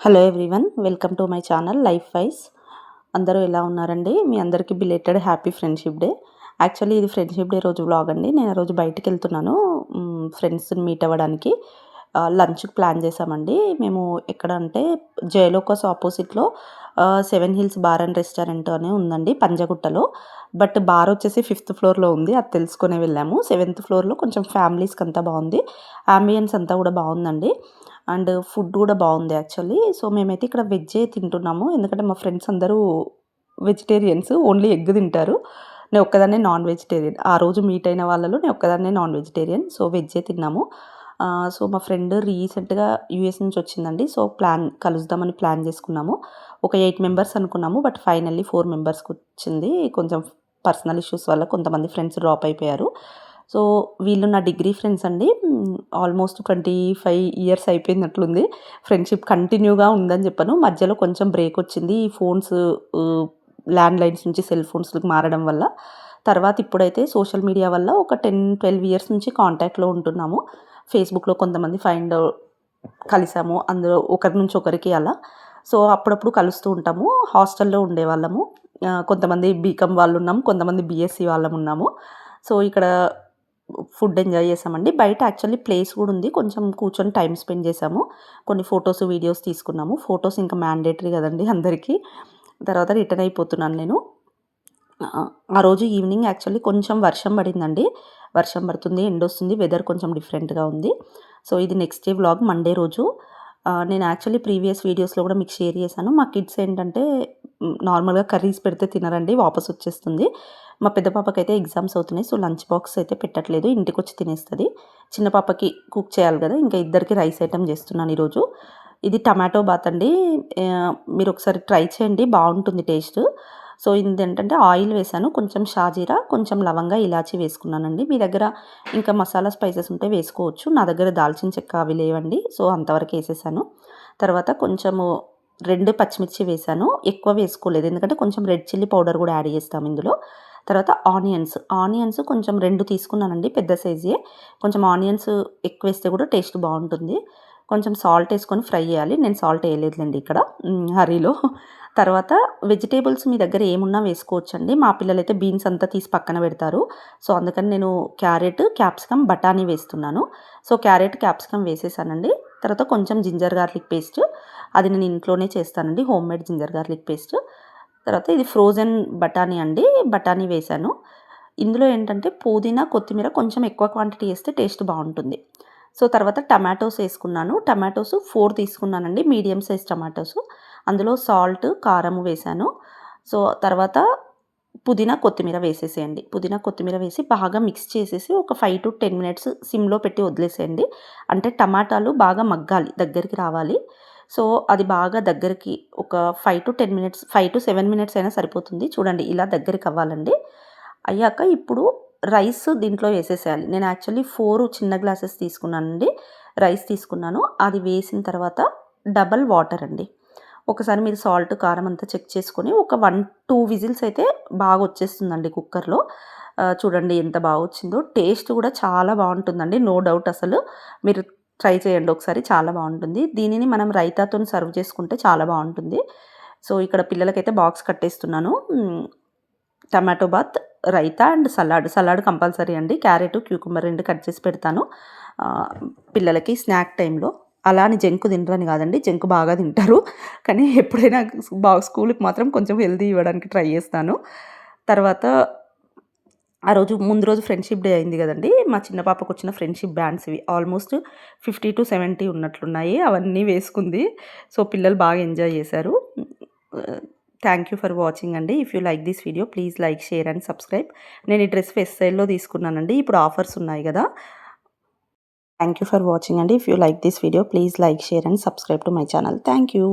Hello everyone, welcome to my channel life wise. అందరూ ఎలా ఉన్నారండి? మీ అందరికీ belated happy friendship day. Actually ఇది ఫ్రెండ్షిప్ డే రోజు వ్లాగ్ అండి. నేను ఆ రోజు బయటికి వెళ్తున్నాను ఫ్రెండ్స్ని మీట్ అవ్వడానికి. లంచ్కి ప్లాన్ చేసామండి. మేము ఎక్కడ అంటే జయలోకస్ ఆపోజిట్లో 7 హిల్స్ బార్ అండ్ రెస్టారెంట్ అని ఉందండి పంజగుట్టలో. బట్ బార్ వచ్చేసి 5th ఫ్లోర్లో ఉంది. అది తెలుసుకునే వెళ్ళాము. 7th ఫ్లోర్లో కొంచెం ఫ్యామిలీస్కి అంతా బాగుంది. అంబియన్స్ అంతా కూడా బాగుందండి. అండ్ ఫుడ్ కూడా బాగుంది యాక్చువల్లీ. సో మేమైతే ఇక్కడ వెజ్జే తింటున్నాము. ఎందుకంటే మా ఫ్రెండ్స్ అందరూ వెజిటేరియన్స్, ఓన్లీ ఎగ్ తింటారు. నేను ఒక్కదాన్నే నాన్ వెజిటేరియన్. ఆ రోజు మీట్ అయిన వాళ్ళలో నేను ఒక్కదాన్నే నాన్ వెజిటేరియన్. సో వెజ్జే తిన్నాము. సో మా ఫ్రెండ్ రీసెంట్గా యూఎస్ నుంచి వచ్చిందండి. సో కలుద్దామని ప్లాన్ చేసుకున్నాము. ఒక 8 మెంబర్స్ అనుకున్నాము. బట్ ఫైనల్లీ 4 మెంబర్స్కి వచ్చింది. కొంచెం పర్సనల్ ఇష్యూస్ వల్ల కొంతమంది ఫ్రెండ్స్ డ్రాప్ అయిపోయారు. సో వీళ్ళు నా డిగ్రీ ఫ్రెండ్స్ అండి. ఆల్మోస్ట్ 25 ఇయర్స్ అయిపోయినట్లుంది. ఫ్రెండ్షిప్ కంటిన్యూగా ఉందని చెప్పను. మధ్యలో కొంచెం బ్రేక్ వచ్చింది. ఈ ఫోన్స్ ల్యాండ్లైన్స్ నుంచి సెల్ ఫోన్స్కి మారడం వల్ల. తర్వాత ఇప్పుడైతే సోషల్ మీడియా వల్ల ఒక 10-12 ఇయర్స్ నుంచి కాంటాక్ట్లో ఉంటున్నాము. ఫేస్బుక్లో కొంతమంది కలిసాము. అందులో ఒకరి నుంచి ఒకరికి అలా. సో అప్పుడప్పుడు కలుస్తూ ఉంటాము. హాస్టల్లో ఉండేవాళ్ళము. కొంతమంది బీకామ్ వాళ్ళు ఉన్నాము, కొంతమంది బీఎస్సీ వాళ్ళం ఉన్నాము. సో ఇక్కడ ఫుడ్ ఎంజాయ్ చేసామండి. బయట యాక్చువల్లీ ప్లేస్ కూడా ఉంది. కొంచెం కూర్చొని టైం స్పెండ్ చేసాము. కొన్ని ఫొటోస్, వీడియోస్ తీసుకున్నాము. ఫొటోస్ ఇంకా మ్యాండేటరీ కదండి అందరికీ. తర్వాత రిటర్న్ అయిపోతున్నాను నేను. ఆ రోజు ఈవినింగ్ యాక్చువల్లీ కొంచెం వర్షం పడిందండి. వర్షం పడుతుంది, ఎండొస్తుంది, వెదర్ కొంచెం డిఫరెంట్గా ఉంది. సో ఇది నెక్స్ట్ డే వ్లాగ్, మండే రోజు. నేను యాక్చువల్లీ ప్రీవియస్ వీడియోస్లో కూడా మీకు షేర్ చేశాను. మా కిడ్స్ ఏంటంటే నార్మల్గా కర్రీస్ పెడితే తినరండి, వాపస్ వచ్చేస్తుంది. మా పెద్ద పాపకైతే ఎగ్జామ్స్ అవుతున్నాయి. సో లంచ్ బాక్స్ అయితే పెట్టట్లేదు, ఇంటికి వచ్చి తినేస్తుంది. చిన్న పాపకి కుక్ చేయాలి కదా, ఇంకా ఇద్దరికి రైస్ ఐటెం చేస్తున్నాను ఈరోజు. ఇది టమాటో బాత్ అండి. మీరు ఒకసారి ట్రై చేయండి, బాగుంటుంది టేస్ట్. సో ఇది ఏంటంటే ఆయిల్ వేసాను, కొంచెం షాజీరా, కొంచెం లవంగా, ఇలాచి వేసుకున్నానండి. మీ దగ్గర ఇంకా మసాలా స్పైసెస్ ఉంటే వేసుకోవచ్చు. నా దగ్గర దాల్చిన చెక్క అవి లేవండి. సో అంతవరకు వేసేసాను. తర్వాత కొంచెము 2 పచ్చిమిర్చి వేసాను. ఎక్కువ వేసుకోలేదు, ఎందుకంటే కొంచెం రెడ్ చిల్లీ పౌడర్ కూడా యాడ్ చేస్తాము ఇందులో. తర్వాత ఆనియన్స్ కొంచెం 2 తీసుకున్నానండి, పెద్ద సైజే. కొంచెం ఆనియన్స్ ఎక్కువ వేస్తే కూడా టేస్ట్ బాగుంటుంది. కొంచెం సాల్ట్ వేసుకొని ఫ్రై చేయాలి. నేను సాల్ట్ వేయలేదులేండి ఇక్కడ హరీలో. తర్వాత వెజిటేబుల్స్ మీ దగ్గర ఏమున్నా వేసుకోవచ్చండి. మా పిల్లలైతే బీన్స్ అంతా తీసి పక్కన పెడతారు. సో అందుకని నేను క్యారెట్, క్యాప్సికమ్, బఠానీ వేస్తున్నాను. సో క్యారెట్, క్యాప్సికమ్ వేసేసానండి. తర్వాత కొంచెం జింజర్ గార్లిక్ పేస్ట్, అది నేను ఇంట్లోనే చేస్తానండి, home made ginger garlic paste. తర్వాత ఇది ఫ్రోజన్ బఠానీ అండి, బఠానీ వేసాను. ఇందులో ఏంటంటే పుదీనా, కొత్తిమీర కొంచెం ఎక్కువ క్వాంటిటీ వేస్తే టేస్ట్ బాగుంటుంది. సో తర్వాత టమాటోస్ వేసుకున్నాను. టమాటోస్ 4 తీసుకున్నానండి, మీడియం సైజ్ టమాటోస్. అందులో సాల్ట్, కారం వేసాను. సో తర్వాత పుదీనా, కొత్తిమీర వేసేసేయండి. పుదీనా, కొత్తిమీర వేసి బాగా మిక్స్ చేసేసి ఒక 5-10 మినిట్స్ సిమ్లో పెట్టి వదిలేసేయండి. అంటే టమాటాలు బాగా మగ్గాలి, దగ్గరికి రావాలి. సో అది బాగా దగ్గరికి ఒక 5-10 మినిట్స్, 5-7 మినిట్స్ అయినా సరిపోతుంది. చూడండి ఇలా దగ్గరికి అవ్వాలండి. అయ్యాక ఇప్పుడు రైస్ దీంట్లో వేసేసేయాలి. నేను యాక్చువల్లీ 4 చిన్న గ్లాసెస్ తీసుకున్నానండి, రైస్ తీసుకున్నాను. అది వేసిన తర్వాత డబల్ వాటర్ అండి. ఒకసారి మీరు సాల్ట్, కారం అంతా చెక్ చేసుకొని ఒక 1-2 విజిల్స్ అయితే బాగా వచ్చేస్తుందండి కుక్కర్లో. చూడండి ఎంత బాగా వచ్చిందో. టేస్ట్ కూడా చాలా బాగుంటుందండి, నో డౌట్. అసలు మీరు ట్రై చేయండి ఒకసారి, చాలా బాగుంటుంది. దీనిని మనం రైతాతో సర్వ్ చేసుకుంటే చాలా బాగుంటుంది. సో ఇక్కడ పిల్లలకైతే బాక్స్ కట్టేస్తున్నాను. Tomato bath, raita and salad compulsory అండి. క్యారెట్, క్యూకుంబర్ 2 కట్ చేసి పెడతాను పిల్లలకి స్నాక్ టైంలో. అలా అని జంక్ తినరని కాదండి, జంక్ బాగా తింటారు. కానీ ఎప్పుడైనా స్కూల్కి మాత్రం కొంచెం హెల్తీ ఇవ్వడానికి ట్రై చేస్తాను. తర్వాత ఆ రోజు ముందు రోజు ఫ్రెండ్షిప్ డే అయింది కదండి. మా చిన్న పాపకు వచ్చిన ఫ్రెండ్షిప్ బ్యాండ్స్ ఇవి ఆల్మోస్ట్ 50-70 ఉన్నట్లున్నాయి. అవన్నీ వేసుకుంది. సో పిల్లలు బాగా ఎంజాయ్ చేశారు. థ్యాంక్ యూ ఫర్ వాచింగ్ అండి. If you like this video please like, share and subscribe. నేను ఈ డ్రెస్ ఫెస్ట్ స్టైల్లో తీసుకున్నానండి, ఇప్పుడు ఆఫర్స్ ఉన్నాయి కదా. థ్యాంక్ యూ ఫర్ వాచింగ్ అండి. If you like this video please like, share and subscribe to my channel. Thank you.